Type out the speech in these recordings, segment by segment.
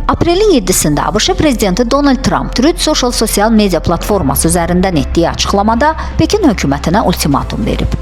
Aprelin 7-sində ABŞ prezidenti Donald Trump Truth Social sosial media platforması üzərindən etdiyi açıqlamada Pekin hökumətinə ultimatum verib.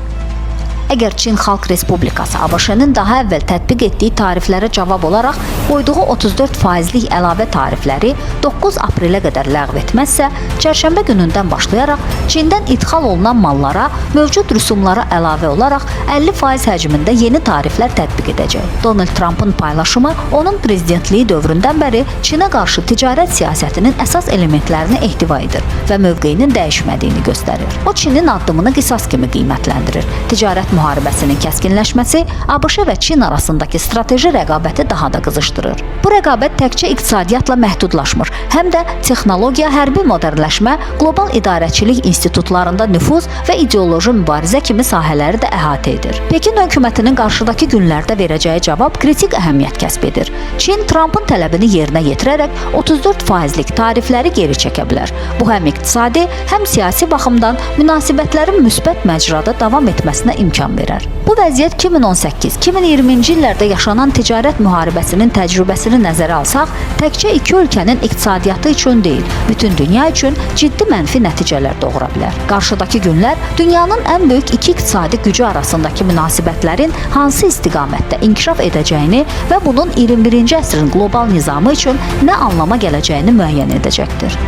Əgər Çin Xalq Respublikası ABŞ-ın daha əvvəl tətbiq etdiyi tariflərə cavab olaraq qoyduğu 34%lik əlavə tarifləri 9 aprelə qədər ləğv etməzsə, çərşənbə günündən başlayaraq Çindən idxal olunan mallara mövcud rüsumlara əlavə olaraq 50% həcmində yeni tariflər tətbiq edəcək. Donald Trump'ın paylaşımı onun prezidentliyi dövründən bəri Çinə qarşı ticarət siyasətinin əsas elementlərini ehtiva edir və mövqeyinin dəyişmədiyini göstərir. O, Çinin addımını qisas kimi qiymətləndirir. Ticarət müharibəsinin kəskinləşməsi ABŞ və Çin arasındakı strateji rəqabəti daha da qızışdırır. Bu rəqabət təkcə iqtisadiyyatla məhdudlaşmır, həm də texnologiya, hərbi modernləşmə, qlobal idarəçilik institutlarında nüfuz və ideoloji mübarizə kimi sahələri də əhatə edir. Pekin hökumətinin qarşıdakı günlərdə verəcəyi cavab kritik əhəmiyyət kəsb edir. Çin Trump'ın tələbini yerinə yetirərək 34%lik tarifləri geri çəkə bilər. Bu həm iqtisadi, həm siyasi baxımdan münasibətlərin müsbət məcrada davam etməsinə imkan verər. Bu vəziyyət 2018-2020-ci illərdə yaşanan ticarət müharibəsinin təcrübəsini nəzərə alsaq, təkcə iki ölkənin iqtisadiyyatı üçün deyil, bütün dünya üçün ciddi mənfi nəticələr doğura bilər. Qarşıdakı günlər dünyanın ən böyük iki iqtisadi gücü arasındakı münasibətlərin hansı istiqamətdə inkişaf edəcəyini və bunun 21-ci əsrin qlobal nizamı üçün nə anlama gələcəyini müəyyən edəcəkdir.